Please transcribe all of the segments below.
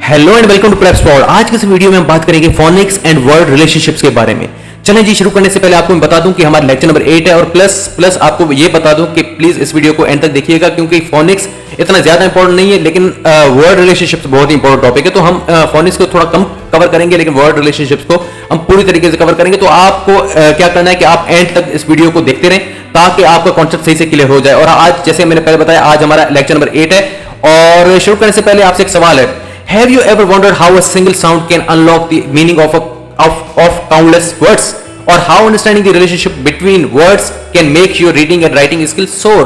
Hello and welcome to preps for. आज के इस वीडियो में हम बात करेंगे फोनिक्स एंड वर्ड रिलेशनशिप्स के बारे में। चलें जी, शुरू करने से पहले आपको मैं बता दूं कि हमारा लेक्चर नंबर 8 है और प्लस आपको ये बता दूं कि प्लीज इस वीडियो को एंड तक देखिएगा, क्योंकि फोनिक्स इतना ज्यादा इंपॉर्टेंट नहीं है, लेकिन वर्ड रिलेशनशिप्स बहुत ही इंपॉर्टेंट टॉपिक है। तो हम फोनिक्स को थोड़ा कम कवर करेंगे, लेकिन वर्ड रिलेशनशिप्स को हम पूरी तरीके से कवर करेंगे। तो आपको क्या करना है कि आप एंड तक इस वीडियो को देखते रहें ताकि आपका कॉन्सेप्ट सही से क्लियर हो जाए। और आज जैसे मैंने पहले बताया, आज हमारा लेक्चर नंबर 8 है और शुरू करने से पहले आपसे एक सवाल है। Have you ever wondered how a single sound can unlock the meaning of countless words, or how understanding the relationship between words can make your reading and writing skills soar?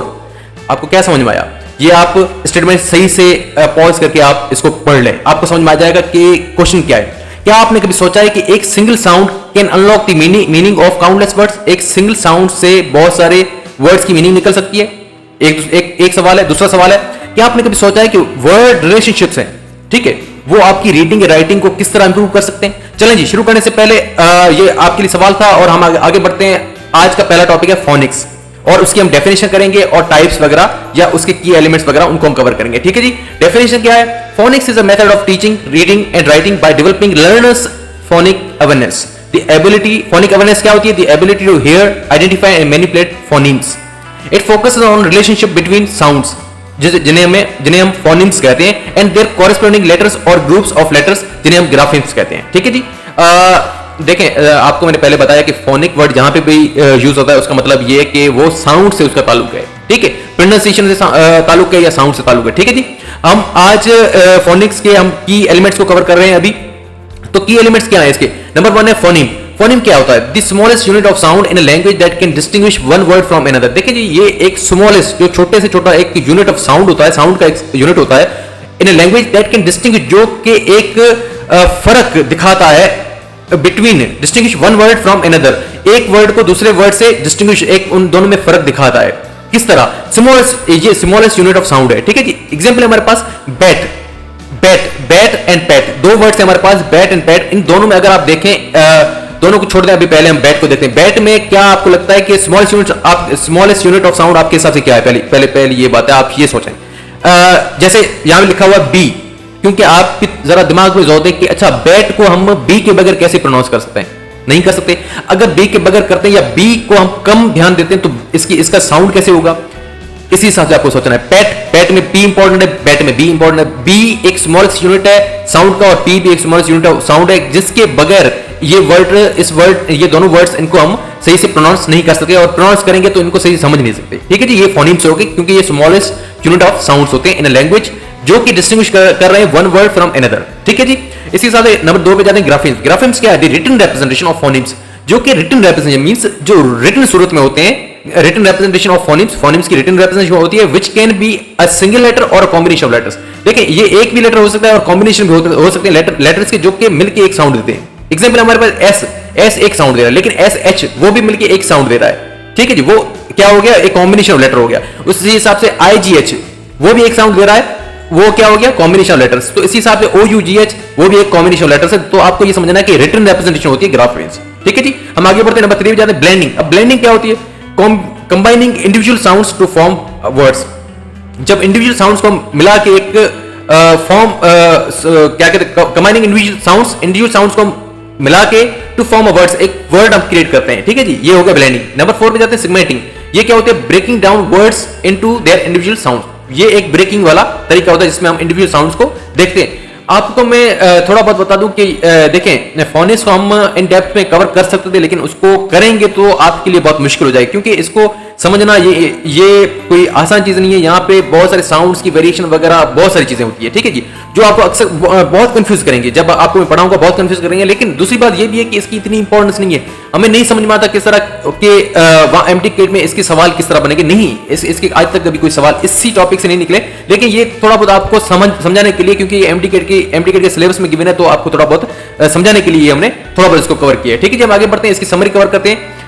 आपको क्या समझ में आया? ये आप स्टेटमेंट सही से pause करके आप इसको पढ़ लें, आपको समझ में आ जाएगा कि क्वेश्चन क्या है। क्या आपने कभी सोचा है कि एक single sound can unlock the meaning of countless words? एक सिंगल साउंड से बहुत सारे वर्ड्स की मीनिंग निकल सकती है। एक सवाल है। दूसरा सवाल है, क्या आपने कभी सोचा है कि वर्ड रिलेशनशिप्स हैं, ठीक है, वो आपकी रीडिंग या राइटिंग को किस तरह इंप्रूव कर सकते हैं? चलें जी, शुरू करने से पहले ये आपके लिए सवाल था और हम आगे बढ़ते हैं। आज का पहला टॉपिक है फोनिक्स, और उसकी हम डेफिनेशन करेंगे और टाइप्स वगैरह या उसके की एलिमेंट्स वगैरह उनको हम कवर करेंगे, ठीक है जी। डेफिनेशन क्या है? Phonics is a method of teaching reading and writing by developing learners phonic awareness. The ability, phonic awareness क्या होती है? The ability to hear, identify and manipulate phonemes. It focuses on relationship between sounds, जिन्हें हम phonemes कहते हैं, and their corresponding letters और groups of letters, जिन्हें हम ग्राफिम्स कहते हैं, ठीक है जी। देखें, आपको मैंने पहले बताया कि फोनिक वर्ड जहां पे भी यूज होता है उसका मतलब ये है कि वो साउंड से उसका ताल्लुक है, ठीक है, प्रोनाउंसिएशन से ताल्लुक है या साउंड से ताल्लुक है, ठीक है जी। हम आज फोनिक्स के हम की एलिमेंट्स को कवर कर रहे हैं अभी। तो की एलिमेंट्स क्या है इसके? नंबर 1 है फोनिम। फोनिम क्या होता है? The smallest unit of sound in a language that can distinguish one word from another. देखिए जी, ये एक स्मॉलेस्ट, जो छोटे से छोटा एक यूनिट ऑफ साउंड होता है, साउंड का एक यूनिट होता है in a language that can distinguish, जो कि एक फर्क दिखाता है between, distinguish one word from another, एक वर्ड को दूसरे वर्ड से डिस्टिंग्विश, एक उन दोनों में फर्क दिखाता है। किस तरह? स्मॉलेस्ट, ये स्मॉलेस्ट यूनिट ऑफ साउंड है, ठीक है जी। एग्जांपल हमारे पास बैट, बैट एंड पैट, दो वर्ड्स है हमारे पास, बैट एंड पैट। इन दोनों में अगर आप देखें, दोनों को छोड़ दें, अभी पहले हम बैट को देखते हैं। बैट में क्या आपको लगता है कि स्मॉलेस्ट यूनिट ऑफ साउंड आपके हिसाब से क्या है? पहले ये बात है, आप ये सोचें। जैसे यहां लिखा हुआ बी, क्योंकि आप जरा दिमाग में जोर दें कि अच्छा, बैट को हम बी के बगैर कैसे प्रोनाउंस कर सकते हैं? नहीं कर सकते। अगर बी के बगैर करते हैं या बी को हम कम ध्यान देते हैं तो इसका साउंड कैसे होगा? इसी हिसाब से आपको सोचना है। पैट में पी इंपॉर्टेंट है, बैट में बी इंपॉर्टेंट है। बी एक स्मॉलेस्ट यूनिट है साउंड का और पी भी एक स्मॉलेस्ट यूनिट ऑफ साउंड है, जिसके बगैर ये दोनों वर्ड्स इनको हम सही से प्रोनाउंस नहीं कर सकते, और प्रोनाउंस करेंगे तो इनको सही समझ नहीं सकते, ठीक है जी। ये फोनीम्स हो गए, क्योंकि ये स्मॉलेस्ट यूनिट ऑफ साउंड्स होते हैं इन अ लैंग्वेज, जो कि डिस्टिंग्विश कर रहे हैं वन वर्ड फ्रॉम अनदर, ठीक है जी। इसी हिसाब से नंबर 2 पे जाते हैं ग्राफिम्स। ग्राफिम्स क्या है? The written representation of phonemes, जो कि रिटन रिप्रेजेंटेशन मींस जो रिटन सूरत में होते हैं, written representation of phonemes. Phonemes की रिटन रिप्रेजेंटेशन होती है which can be a single letter और अ कॉम्बिनेशन ऑफ लेटर्स। देखिए, ये एक भी लेटर हो सकता है और कॉम्बिनेशन भी हो सकते हैं लेटर्स के, जो कि मिलकर एक साउंड देते हैं। एग्जांपल हमारे पास एस एक साउंड दे रहा है, लेकिन एस एच वो भी मिलकर एक साउंड दे रहा है, ठीक है जी। वो क्या हो गया? एक कॉम्बिनेशन ऑफ लेटर हो गया। उसी हिसाब से आई जी एच वो भी एक साउंड दे रहा है, वो क्या हो गया? Combination of letters. तो इसी हिसाब से ओ यू जी एच वो भी एक कॉम्बिनेशन ऑफ लेटर्स है। तो आपको ये समझना है कि रिटन रिप्रेजेंटेशन होती है ग्राफिम्स, ठीक है जी। हम आगे बढ़ते हैं, नंबर 3 पे जाते हैं ब्लेंडिंग। अब ब्लेंडिंग क्या होती है? Combining individual sounds to form words. जब इंडिविजुअल साउंड्स को मिला के एक फॉर्म, क्या कहते हैं, कंबाइनिंग इंडिविजुअल साउंड्स को मिला के टू फॉर्म अ वर्ड्स, एक वर्ड हम क्रिएट करते हैं, ठीक है जी। ये हो गया ब्लेंडिंग। नंबर 4 पे जाते हैं सेगमेंटिंग। ये क्या होता है? Breaking down words into their individual sounds. ये एक ब्रेकिंग वाला तरीका होता है जिसमें हम इंडिविजुअल साउंड्स को देखते हैं। आपको मैं थोड़ा बहुत बता दूं कि देखें, फोनिक्स को हम इन डेप्थ में कवर कर सकते थे, लेकिन उसको करेंगे तो आपके लिए बहुत मुश्किल हो जाएगी, क्योंकि इसको समझना ये कोई आसान चीज नहीं है। यहाँ पे बहुत सारे साउंड्स की वेरिएशन वगैरह बहुत सारी चीजें होती है, ठीक है जी, जो आपको अक्सर बहुत कंफ्यूज करेंगे। जब आपको मैं पढ़ाऊंगा बहुत कंफ्यूज करेंगे। लेकिन दूसरी बात ये भी है कि इसकी इतनी इंपॉर्टेंस नहीं है। हमें नहीं समझ में आता किस तरह के एमटीकेट में इसके सवाल किस तरह बनेंगे। नहीं, इसके आज तक कभी कोई सवाल इसी टॉपिक से नहीं निकले, लेकिन ये थोड़ा बहुत आपको समझाने के लिए, क्योंकि एमटीकेट के सिलेबस में गिवन है, तो आपको थोड़ा बहुत समझाने के लिए हमने थोड़ा बहुत इसको कवर किया है, ठीक है जी। हम आगे बढ़ते हैं, इसकी समरी कवर करते हैं।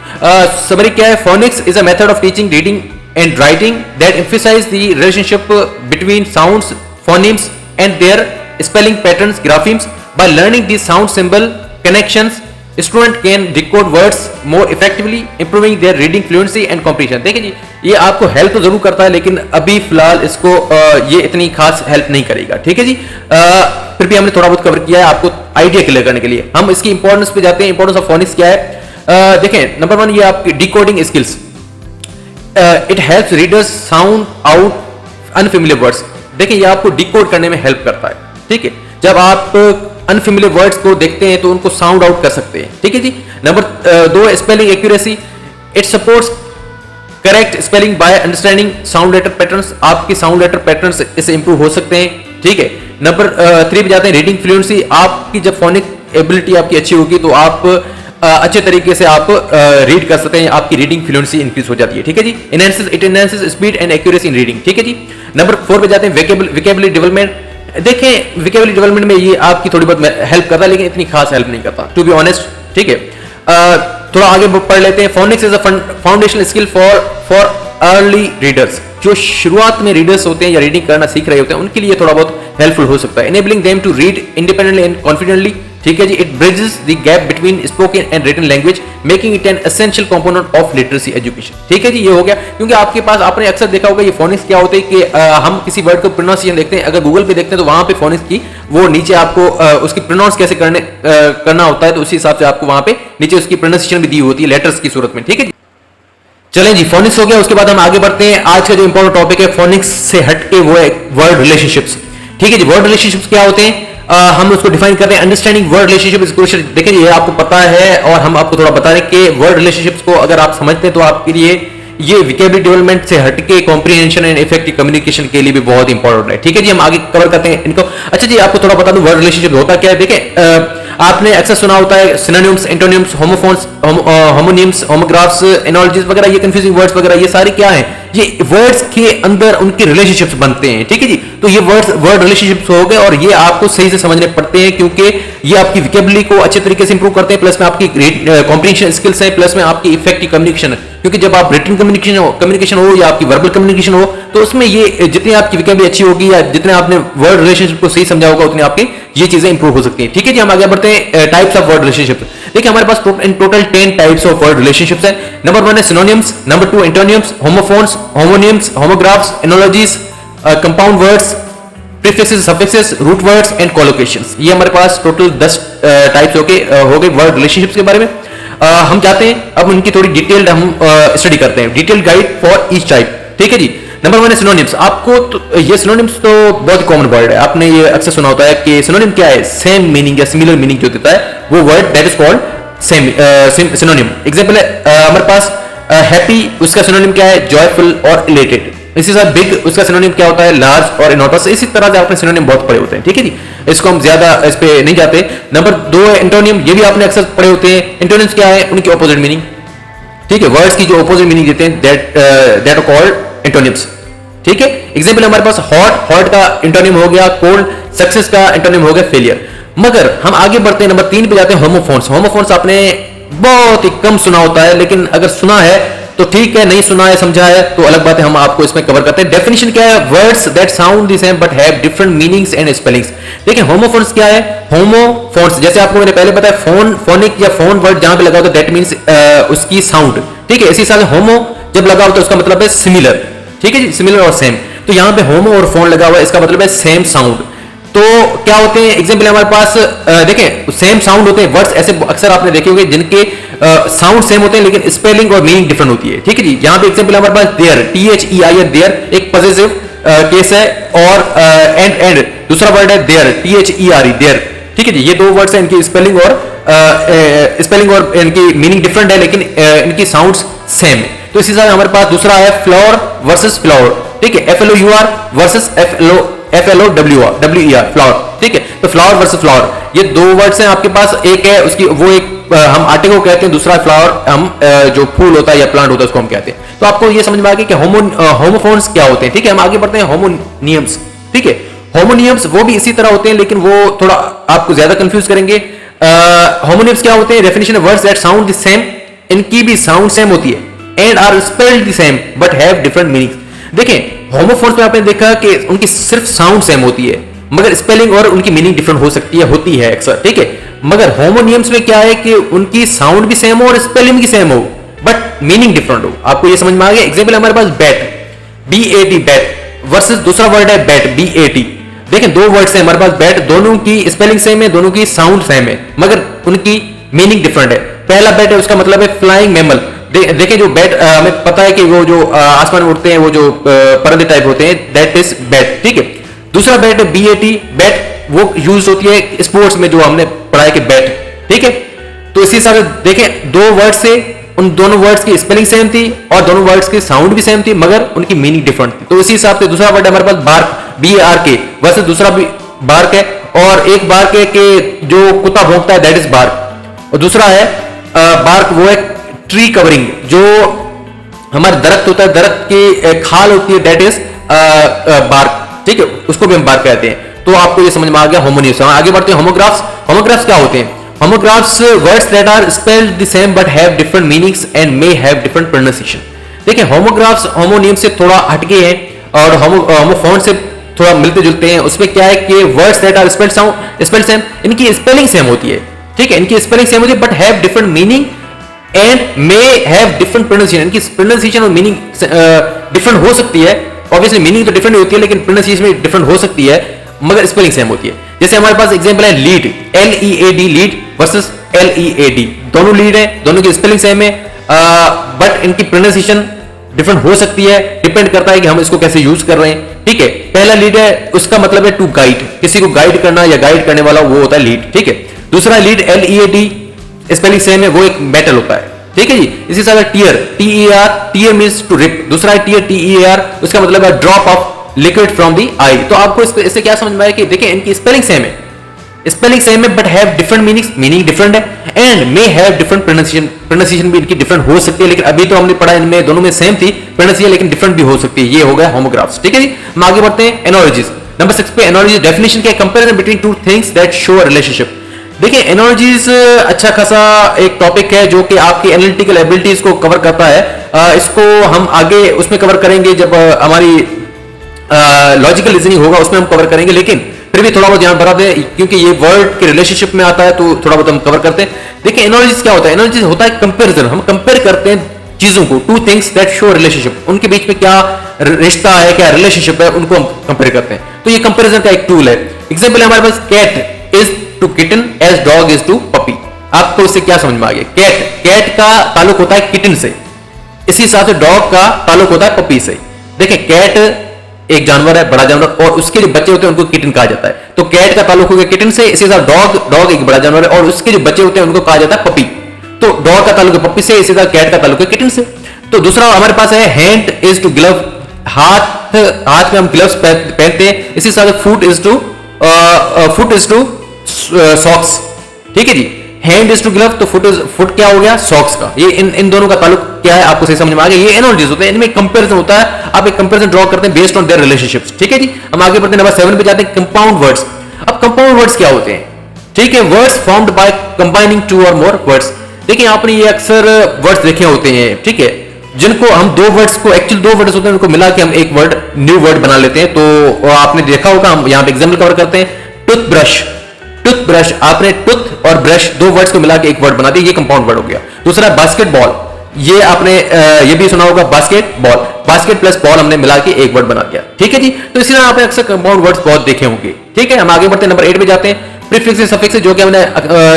समरी क्या है? Phonics is a method of teaching reading and writing that emphasise the relationship between sounds, phonemes and their spelling patterns, graphemes, by learning these sound symbol connections student can decode words more effectively improving their reading fluency and comprehension. देखिए जी, ये आपको help तो जरूर करता है, लेकिन अभी फिलहाल इसको ये इतनी खास हेल्प नहीं करेगा। ठीक है जी, फिर भी हमने थोड़ा बहुत कवर किया है आपको आइडिया क्लियर करने के लिए। हम इसकी इंपॉर्टेंस पे जाते हैं। इंपॉर्टेंस ऑफ फोनिक्स क्या है? देखें, नंबर 1 ये आपकी decoding skills. It helps readers sound out unfamiliar words. देखिए, ये आपको डिकोड करने में हेल्प करता है। ठीक है, जब आप अनफेमिलियर वर्ड्स को देखते हैं तो उनको साउंड आउट कर सकते हैं। ठीक है जी। Number 2 spelling accuracy. It supports correct spelling by understanding sound letter patterns. आपके साउंड लेटर पैटर्न्स इससे इंप्रूव हो सकते हैं। ठीक है। नंबर 3 पे जाते हैं, रीडिंग फ्लुएंसी। आपकी जब फोनिक एबिलिटी आपकी अच्छी होगी तो आप अच्छे तरीके से आप रीड कर सकते हैं, आपकी रीडिंग फ्लुएंसी इंक्रीज हो जाती है। ठीक है जी। It enhances speed and accuracy in reading. ठीक है जी। नंबर 4 पे जाते हैं, वोकैबुलरी डेवलपमेंट। देखें, वोकैबुलरी डेवलपमेंट में ये आपकी थोड़ी बहुत हेल्प करता है, लेकिन इतनी खास हेल्प नहीं करता, टू बी ऑनेस्ट। ठीक है, थोड़ा आगे पढ़ लेते हैं। Phoenix is a foundational skill for early readers. जो शुरुआत में रीडर्स होते हैं या रीडिंग करना सीख रहे होते हैं, उनके लिए थोड़ा बहुत हेल्पफुल हो सकता है। Enabling them to read independently and confidently. ठीक है जी। It bridges the gap between spoken and written language, making it an essential component of literacy education. ठीक है जी, ये हो गया। क्योंकि आपके पास, आपने अक्सर देखा होगा, ये फोनिक्स क्या होते हैं कि हम किसी वर्ड को प्रोनाउंसिएशन देखते हैं, अगर गूगल पे देखते हैं तो वहां पे फोनिक्स की वो नीचे आपको उसकी प्रोनाउंस कैसे करना होता है, तो उसी हिसाब से आपको वहां पे नीचे उसकी प्रोनाउंसिएशन भी दी होती है लेटर्स की सूरत में। ठीक है जी। चलें जी, फोनिक्स हो गया। उसके बाद हम आगे बढ़ते हैं। आज का जो इंपॉर्टेंट टॉपिक है फोनिक्स से हटके, वो है वर्ड रिलेशनशिप्स। ठीक है जी। वर्ड रिलेशनशिप्स क्या होते हैं, हम उसको डिफाइन कर रहे हैं। Understanding word relationship is crucial. देखिए, ये आपको पता है और हम आपको थोड़ा बता रहे हैं कि वर्ड रिलेशनशिप्स को अगर आप समझते हैं तो आपके लिए ये वोकैबुलरी डेवलपमेंट से हटके कॉम्प्रिहेंशन एंड इफेक्टिव कम्युनिकेशन के लिए भी बहुत इंपॉर्टेंट है। ठीक है जी, हम आगे कवर करते हैं इनको। अच्छा जी, आपको थोड़ा बता दूं वर्ड रिलेशनशिप होता क्या है। देखिए, आपने अक्सर सुना होता है synonyms, antonyms, homophones, homonyms, homographs, एनोलॉजीज वगैरह, ये कंफ्यूजिंग वर्ड्स वगैरह, ये सारे क्या हैं, ये वर्ड्स के अंदर उनके रिलेशनशिप्स बनते हैं। ठीक है जी। तो ये वर्ड रिलेशनशिप्स हो गए और ये आपको सही से समझने पड़ते हैं, क्योंकि ये आपकी वोकैबुलरी को अच्छे तरीके से इंप्रूव करते हैं, प्लस में आपकी कॉम्प्रिहेंशन स्किल्स है, प्लस में आपकी इफेक्टिव कम्युनिकेशन है। क्योंकि जब आप रिटन कम्युनिकेशन हो या आपकी वर्बल कम्युनिकेशन हो, तो उसमें ये जितनी आपकी वोकैबुलरी अच्छी होगी या जितने आपने वर्ड रिलेशनशिप को सही समझा होगा, उतनी आपकी ये चीजें इंप्रूव हो सकती हैं। ठीक है जी। हम आगे बढ़ते हैं टाइप्स ऑफ वर्ड रिलेशनशिप। देखिए, हमारे पास in total 10 types of word relationships है। नंबर 1 है synonyms, number 2 antonyms, homophones, homonyms, homographs, analogies, compound words, prefixes, suffixes, root words and collocations. ये हमारे पास टोटल 10 टाइप्स हो गए वर्ड रिलेशनशिप्स के बारे में। हम चाहते हैं अब उनकी थोड़ी डिटेल्ड हम स्टडी करते हैं, detailed guide for each type. ठीक है जी। नंबर 1 है सिनोनिम्स। आपको तो ये सिनोनिम्स तो बहुत कॉमन वर्ड है, आपने ये अक्सर सुना होता है कि सिनोनिम क्या है, सेम मीनिंग या सिमिलर मीनिंग जो देता है, वो word that is called same synonym. Example है हमारे पास हैप्पी, उसका सिनोनिम क्या है, जॉयफुल और इलेटेड। इसी तरह बिग, उसका सिनोनिम क्या होता है, लार्ज और इनॉर्मस। इसी तरह से आपने सिनोनिम बहुत पढ़े होते हैं। ठीक है जी, इसको हम ज्यादा इस पे नहीं जाते। नंबर 2 है एंटोनिम। ये भी आपने अक्सर पढ़े होते हैं। एंटोनिम्स क्या है, उनकी ऑपोजिट मीनिंग। ठीक है, वर्ड्स की जो ऑपोजिट मीनिंग देते हैं, दैट आर कॉल्ड एंटोनिम्स। ठीक है। एग्जांपल हमारे पास हॉट का एंटोनिम हो गया कोल्ड, सक्सेस का एंटोनिम हो गया फेलियर। मगर हम आगे बढ़ते हैं, नंबर 3 पे जाते हैं होमोफोन्स। होमोफोन्स आपने बहुत ही कम सुना होता है, लेकिन अगर सुना है तो ठीक है, नहीं सुना है, समझा है तो अलग बात है, हम आपको इसमें कवर करते हैं। डेफिनेशन क्या है, words that sound the same but have different meanings and spellings. देखिए, होमोफोन्स क्या है, होमोफोन्स जैसे आपको मैंने पहले बताया, फोनिक या फोन वर्ड जहां पे लगा होता है दैट मींस उसकी साउंड। ठीक है, इसी हिसाब से होमो जब लगा होता है उसका मतलब है सिमिलर। ठीक है जी, सिमिलर और सेम। तो यहां पे होमो और फोन लगा हुआ है, इसका मतलब है सेम साउंड। तो क्या होते हैं, एग्जांपल हमारे पास देखें, सेम साउंड होते हैं वर्ड्स ऐसे अक्सर आपने देखे होंगे जिनके साउंड सेम होते हैं लेकिन स्पेलिंग और मीनिंग डिफरेंट होती है। ठीक है जी। यहां पे एग्जांपल हमारे पास देयर, THEIR, देयर एक पॉजिटिव केस है, और एंड दूसरा वर्ड है देयर, THERE, देयर। ठीक है जी, ये दो वर्ड्स हैं, इनकी स्पेलिंग और इनकी मीनिंग डिफरेंट है, लेकिन इनकी साउंड्स सेम है। तो इसी तरह हमारे पास दूसरा है फ्लावर वर्सेस फ्लावर। ठीक है, FLOUR वर्सेस FLOWER, फ्लावर। ठीक है, तो फ्लावर वर्सेस फ्लावर, ये दो वर्ड्स हैं आपके पास। एक है उसकी वो एक हम आटे को कहते हैं, दूसरा फ्लावर हम जो फूल होता है या प्लांट होता है उसको हम कहते हैं। तो आपको ये समझ में आ गया कि होमोफोन्स क्या होते हैं। ठीक है, हम आगे बढ़ते हैं होमोनियम्स। ठीक है, होमोनियम्स वो भी इसी तरह होते हैं, लेकिन वो थोड़ा आपको ज्यादा कंफ्यूज करेंगे। होमोनियम्स क्या होते हैं, डेफिनेशन है words that sound the same, इनकी भी साउंड सेम होती है, and are spelled the same but have different meanings. देखें, होमोफोन्स में आपने देखा कि उनकी सिर्फ साउंड सेम होती है, मगर स्पेलिंग और उनकी मीनिंग डिफरेंट हो सकती है, होती है अक्सर। ठीक है, मगर होमोनियम्स में क्या है कि उनकी साउंड भी सेम हो और स्पेलिंग भी सेम हो, बट मीनिंग डिफरेंट हो। आपको ये समझ में आ गया? एग्जाम्पल हमारे पास बैट, BAT बैट वर्सेस दूसरा वर्ड है बैट, BAT। देखें दो वर्ड्स हैं हमारे पास बैट, दोनों की स्पेलिंग सेम है, दोनों की साउंड सेम है, मगर उनकी मीनिंग डिफरेंट है। पहला बैट है उसका मतलब है फ्लाइंग मैमल। देखें जो बैट हमें पता है कि वो जो आसमान में उड़ते हैं, वो जो परिंदे टाइप होते हैं, दैट इज बैट, ठीक है। दूसरा बैट है BAT बैट, वो यूज होती है स्पोर्ट्स में, जो हमने पढ़ा है कि बैट, ठीक है। तो इसी हिसाब से देखें दो वर्ड से, उन दोनों वर्ड्स की स्पेलिंग सेम थी और दोनों वर्ड्स की साउंड भी सेम थी, मगर उनकी मीनिंग डिफरेंट थी। तो इसी हिसाब से दूसरा वर्ड है हमारे पास बार्क, BARK वर्सेस दूसरा भी बार्क है, और एक बार्क है कि जो कुत्ता भौंकता है, दैट इज बार्क, और दूसरा है बार्क, वो है ट्री कवरिंग, जो हमारा दरख्त होता है, दरख्त की खाल होती है, दैट इज बार्क, ठीक है, उसको भी हम बार्क कहते हैं। तो आपको ये समझ में आ गया होमोनिम्स। आगे बढ़ते हैं होमोग्राफ्स। होमोग्राफ्स क्या होते हैं? Homographs words that are spelled the same but have different meanings and may have different pronunciation. देखिए होमोग्राफ्स होमोनिम्स से थोड़ा हटके हैं और होमोफोन से थोड़ा मिलते जुलते हैं। उसमें क्या है कि words that are spelled same, इनकी स्पेलिंग सेम होती है, ठीक है, इनकी स्पेलिंग सेम होती है, but have different meaning and may have different pronunciation. इनकी प्रोनाउंसिएशन और मीनिंग डिफरेंट हो सकती है। ऑब्वियसली मीनिंग तो डिफरेंट होती है, लेकिन प्रोनाउंसिएशन भी डिफरेंट हो सकती है, मगर स्पेलिंग सेम होती है। जैसे हमारे पास एग्जांपल है lead, LEAD lead versus LEAD, दोनों लीड है, दोनों की स्पेलिंग सेम है, बट इनकी प्रोनाउंसिएशन डिफरेंट हो सकती है, डिपेंड करता है कि हम इसको कैसे यूज कर रहे हैं, ठीक है। पहला लीड है, उसका मतलब है टू गाइड, किसी को गाइड करना या गाइड करने वाला, वो होता है लीड, ठीक है। दूसरा लीड LEAD स्पेलिंग सेम है, वो एक मेटल होता है, ठीक है जी। इसी तरह tear, TER, tear means to rip, दूसरा है टीयर TER, उसका मतलब है drop of liquid from the eye. तो आपको इससे क्या समझ में आया कि देखिए इनकी स्पेलिंग सेम है, स्पेलिंग सेम है, but have different meanings, meaning different है, and may have different pronunciation, pronunciation भी इनकी डिफरेंट हो सकती है। लेकिन अभी तो हमने पढ़ा इनमें दोनों में सेम थी प्रोनाउंसिएशन, लेकिन डिफरेंट भी हो सकती है। ये हो गया होमोग्राफ्स, ठीक है जी। हम आगे बढ़ते हैं एनालॉजीज। नंबर 6 पे एनालॉजी डेफिनेशन क्या है? Comparison between two things that show a relationship. देखिए एनालॉजीज अच्छा खासा एक टॉपिक है जो कि आपकी एनालिटिकल एबिलिटीज को कवर करता है। इसको हम आगे उसमें कवर करेंगे जब हमारी लॉजिकल रीजनिंग होगा, उसमें हम कवर करेंगे, लेकिन फिर भी थोड़ा बहुत ध्यान बता दें क्योंकि ये वर्ड के रिलेशनशिप में आता है, तो थोड़ा बहुत हम कवर करते हैं। देखिए एनालॉजीज क्या होता है? एनालॉजीज होता है कंपैरिजन, हम कंपेयर करते हैं चीजों को, two things that show relationship, उनके बीच में क्या रिश्ता है, क्या रिलेशनशिप है, उनको हम कंपेयर करते हैं। तो ये कंपैरिजन का एक टूल है। एग्जांपल है हमारे पास cat is to kitten as dog is to puppy. आपको इससे क्या समझ में आ गया? कैट का ताल्लुक होता है किटन से, इसी हिसाब से डॉग का ताल्लुक होता है पपी से। देखिए कैट एक जानवर है, बड़ा जानवर, और उसके जो बच्चे होते हैं उनको किटन कहा जाता है। तो कैट का ताल्लुक हो गया किटन से, इसी तरह डॉग एक बड़ा जानवर है और उसके जो बच्चे होते हैं उनको कहा जाता है पपी। तो डॉग का ताल्लुक है पपी से, इसी तरह कैट का ताल्लुक है किटन से। तो दूसरा हमारे पास है हैंड इज टू ग्लव, हाथ में हम ग्लव्स पहनते हैं, इसी तरह फुट इज टू सॉक्स, ठीक है जी। हैंड इज टू ग्लव, तो फुट क्या हो गया? सॉक्स का। ये इन दोनों का ताल्लुक क्या है आपको सही समझ में आ गया? ये एनालॉजीज होते हैं, इनमें कंपैरिजन होता है, आप एक कंपैरिजन ड्रॉ करते हैं बेस्ड ऑन देयर रिलेशनशिप्स, ठीक है जी। हम आगे बढ़ते हैं नंबर 7 पे जाते हैं, कंपाउंड वर्ड्स। अब कंपाउंड वर्ड्स क्या होते हैं? ठीक है, words formed by combining two or more words. देखिए आपने ये अक्सर वर्ड्स देखे होते हैं, ठीक है, जिनको हम दो वर्ड्स को, एक्चुअल दो वर्ड्स होते हैं, उनको मिला के हम एक वर्ड, न्यू वर्ड बना लेते हैं। तो आपने देखा होगा, हम यहाँ पे एग्जाम्पल कवर करते हैं। टूथब्रश, आपने टूथ और ब्रश दो वर्ड्स को मिला के एक वर्ड बना दिया, ये कंपाउंड वर्ड हो गया। दूसरा बास्केटबॉल, ये आपने ये भी सुना होगा, बास्केट प्लस बॉल हमने मिला के एक वर्ड बना दिया, ठीक है जी। तो इसी तरह आपने अक्सर कंपाउंड वर्ड्स बहुत देखे होंगे, ठीक है। हम आगे बढ़ते हैं नंबर 8 पे जाते हैं, प्रीफिक्स सफिक्स, जो कि हमने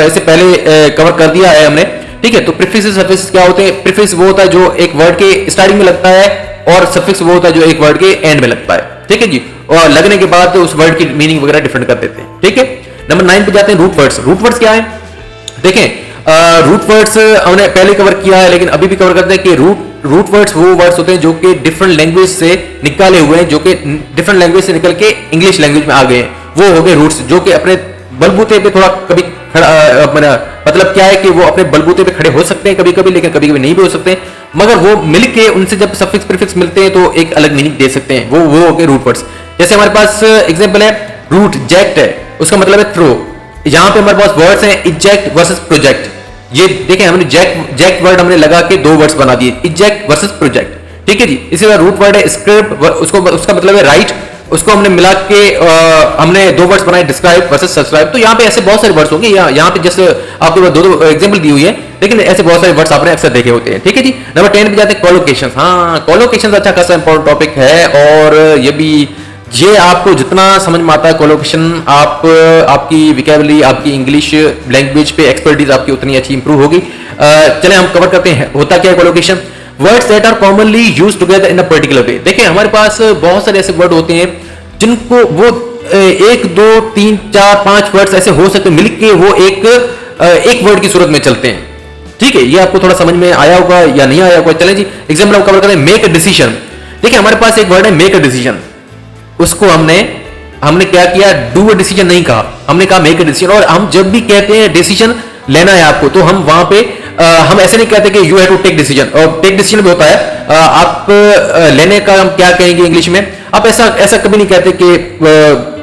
इससे पहले कवर कर दिया है हमने, ठीक है। तो प्रीफिक्स सफिक्स क्या होते हैं? प्रीफिक्स वो होता है जो एक वर्ड के स्टार्टिंग में लगता है, और सफिक्स वो होता है जो एक वर्ड के एंड में लगता है, ठीक है जी। और लगने के बाद उस वर्ड की मीनिंग वगैरह डिफरेंट कर देते हैं, ठीक है। नंबर 9 पे जाते हैं, रूट वर्ड्स। रूट वर्ड्स क्या है? देखें रूट वर्ड्स हमने पहले कवर किया है, लेकिन अभी भी कवर करते हैं कि रूट वर्ड्स वो वर्ड्स होते हैं जो कि डिफरेंट लैंग्वेज से निकाले हुए हैं, जो कि डिफरेंट लैंग्वेज से निकल के इंग्लिश लैंग्वेज में आ गए हैं, वो हो गए रूट्स, जो कि अपने बलबूते पे थोड़ा कभी मतलब क्या है कि वो अपने बलबूते पे खड़े हो सकते हैं कभी कभी, लेकिन कभी कभी नहीं भी हो सकते, मगर वो मिलके उनसे जब सफिक्स प्रीफिक्स मिलते हैं तो एक अलग मीनिंग दे सकते हैं, वो हो गए रूट वर्ड्स। जैसे हमारे पास एग्जांपल है, रूट जैक्ट है, उसका मतलब है थ्रो। यहां पे हमारे पास वर्ड्स हैं इजेक्ट वर्सेस प्रोजेक्ट। ये देखें हमने जैक्ट वर्ड हमने लगा के दो वर्ड्स बना दिए, इजेक्ट वर्सेस प्रोजेक्ट, ठीक है जी। इसी तरह रूट वर्ड है स्क्रिप्ट, उसका मतलब है राइट, उसको हमने मिला के हमने दो वर्ड्स बनाए, डिस्क्राइब वर्सेस सब्सक्राइब। तो यहाँ पे ऐसे बहुत सारे वर्ड्स होंगे, यहाँ पे जैसे आपको दो एग्जांपल दी हुई है, लेकिन ऐसे बहुत सारे वर्ड्स आपने अक्सर देखे होते हैं। ठीक है जी, नंबर 10 पे जाते हैं कोलोकेशन। हाँ, कोलोकेशन अच्छा खासा इंपॉर्टेंट टॉपिक है, और ये आपको जितना समझ में आता है कोलोकेशन, आपकी विकेबुलरी, आपकी इंग्लिश लैंग्वेज पे एक्सपर्टीज आपकी उतनी अच्छी इंप्रूव होगी। चले हम कवर करते हैं होता क्या है collocation. Words that are commonly used together in a particular way. देखिए हमारे पास बहुत सारे ऐसे वर्ड होते हैं जिनको वो 1 2 3 4 5 वर्ड्स ऐसे हो सकते हैं मिलके वो एक वर्ड की सूरत में चलते हैं। ठीक है, ये आपको थोड़ा समझ में आया होगा या नहीं आया होगा। चलें जी, एग्जाम्पल हम कवर करते हैं, मेक अ डिसीजन। देखिए हमारे पास एक वर्ड है मेक अ डिसीजन, उसको हमने क्या किया, डू अ डिसीजन नहीं कहा, हमने कहा मेक अ डिसीजन। और हम जब भी कहते हैं डिसीजन लेना है आपको, तो हम वहां पे हम ऐसे नहीं कहते कि you have to take decision. और टेक डिसीजन भी होता है आप लेने का, हम क्या कहेंगे इंग्लिश में, आप ऐसा कभी नहीं कहते कि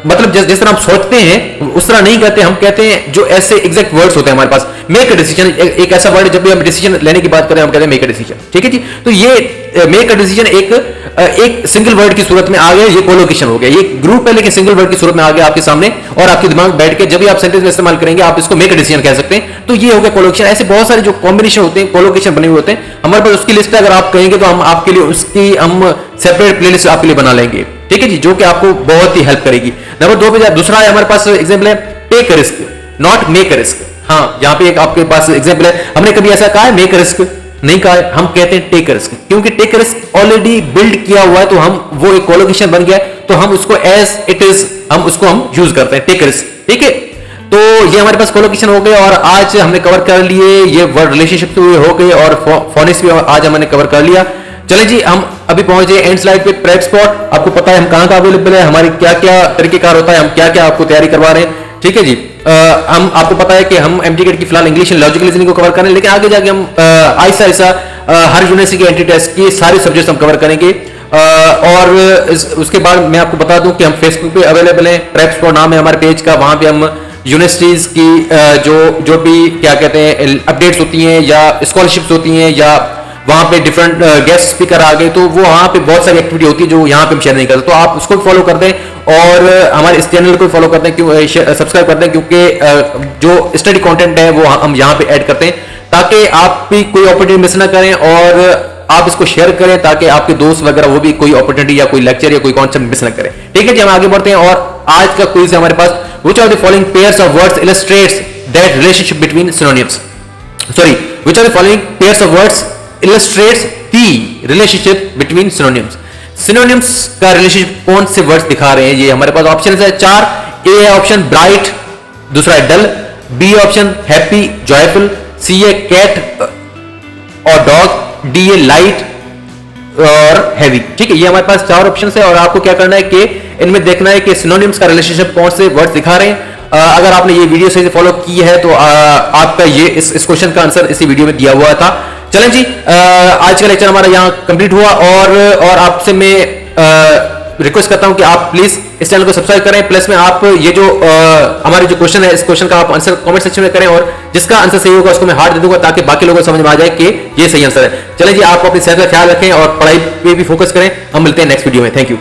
मतलब जिस तरह हम सोचते हैं उस तरह नहीं कहते, हम कहते हैं जो ऐसे एग्जैक्ट वर्ड्स होते हैं हमारे पास। मेक अ डिसीजन एक ऐसा वर्ड है, जब भी हम डिसीजन लेने की बात करें हम कहते हैं मेक अ डिसीजन। ठीक है जी, तो ये मेक अ डिसीजन एक सिंगल वर्ड की सूरत में आ गया, ये कोलोकेशन हो गया। ये ग्रुप है लेकिन सिंगल वर्ड की सूरत में आ गया आपके सामने, और आपके दिमाग में बैठ के जब भी आप सेंटेंस में इस्तेमाल करेंगे आप इसको मेक अ डिसीजन कह सकते हैं। तो ये हो गया कोलोकेशन। ऐसे बहुत सारे जो कॉम्बिनेशन होते हैं कोलोकेशन बने हुए होते हैं, हमारे पास उसकी लिस्ट है। अगर आप कहेंगे तो हम आपके लिए उसकी सेपरेट प्लेलिस्ट आपके लिए बना लेंगे। ठीक है जी, जो कि आपको बहुत ही हेल्प करेगी। नंबर 2 पे दूसरा है हमारे पास एग्जाम्पल है take a risk, not make a risk. हाँ, यहाँ पे एक आपके पास एग्जाम्पल है, हमने कभी ऐसा कहा है मेक अ रिस्क नहीं कहा है, हम कहते हैं टेक अ रिस्क, क्योंकि take a risk already build किया हुआ है, तो हम वो एक कोलोकेशन बन गया है, तो हम उसको एज इट इज हम यूज करते हैं टेक अ रिस्क। ठीक है, तो ये हमारे पास कोलोकेशन हो गया, और आज हमने कवर कर लिए ये वर्ड रिलेशनशिप हो गए, और फोनिक्स भी आज हमने कवर कर लिया। चले जी, हम अभी पहुंच गए एंड स्लाइड पे, प्रेप स्पॉट। आपको पता है हम कहां का अवेलेबल है, हमारी क्या क्या तरीकेकार होता है, हम क्या क्या आपको तैयारी करवा रहे हैं। ठीक है जी, हम आपको पता है कि हम एमटीकेट की फिलहाल इंग्लिश एंड लॉजिकल रीजनिंग को कवर करें, लेकिन आगे जाके हम ऐसा हर यूनिवर्सिटी के एंट्री टेस्ट की सारे सब्जेक्ट्स हम कवर करेंगे। और उसके बाद मैं आपको बता दूं कि हम फेसबुक पे अवेलेबल हैं, प्रेप स्पॉट नाम है हमारे पेज का। वहां पे हम यूनिवर्सिटीज की जो भी क्या कहते हैं अपडेट्स होती हैं या स्कॉलरशिप्स होती हैं, या वहां पे डिफरेंट गेस्ट स्पीकर आ गए, तो वो वहां पे बहुत सारी एक्टिविटी होती है जो यहाँ पे हम शेयर नहीं करते। तो आप उसको भी फॉलो करते हैं, और हमारे इस चैनल को फॉलो करते हैं, क्यों सब्सक्राइब करते हैं, क्योंकि जो स्टडी कंटेंट है वो हम यहाँ पे ऐड करते हैं, ताकि आप भी कोई अपॉर्चुनिटी मिस ना करें, और आप इसको शेयर करें ताकि आपके दोस्त वगैरह वो भी कोई अपॉर्चुनिटी या कोई लेक्चर या कोई कॉन्सेप्ट मिस ना करें। ठीक है जी, हम आगे बढ़ते हैं, और आज का क्विज है हमारे पास, which are the following pairs of words illustrates that relationship between synonyms. Sorry, which are the following pairs of words illustrates the relationship between synonyms। synonyms का रिलेशनशिप कौन से वर्ड्स दिखा रहे हैं, ये हमारे पास ऑप्शन है 4। ए है ऑप्शन ब्राइट, दूसरा है डल, बी ऑप्शन हैप्पी जॉयफुल, सी है कैट और डॉग, डी है लाइट और हैवी। ठीक है, ये हमारे पास 4 ऑप्शन है, और आपको क्या करना है कि इनमें देखना है कि सिनोनिम्स का रिलेशनशिप कौन से वर्ड्स दिखा रहे हैं। अगर आपने ये वीडियो सही से फॉलो की है तो आपका ये इस क्वेश्चन का आंसर इसी वीडियो में दिया हुआ था। चलें जी, आज का लेक्चर हमारा यहाँ कंप्लीट हुआ, और आपसे मैं रिक्वेस्ट करता हूं कि आप प्लीज इस चैनल को सब्सक्राइब करें, प्लस में आप ये जो हमारे जो क्वेश्चन है इस क्वेश्चन का आप आंसर कमेंट सेक्शन में करें, और जिसका आंसर सही होगा उसको मैं हार्ट दे दूंगा, ताकि बाकी लोगों को समझ में आ जाए कि ये सही आंसर है। चलें जी, आप अपनी सेहत का ख्याल रखें और पढ़ाई पे भी फोकस करें। हम मिलते हैं नेक्स्ट वीडियो में। Thank you.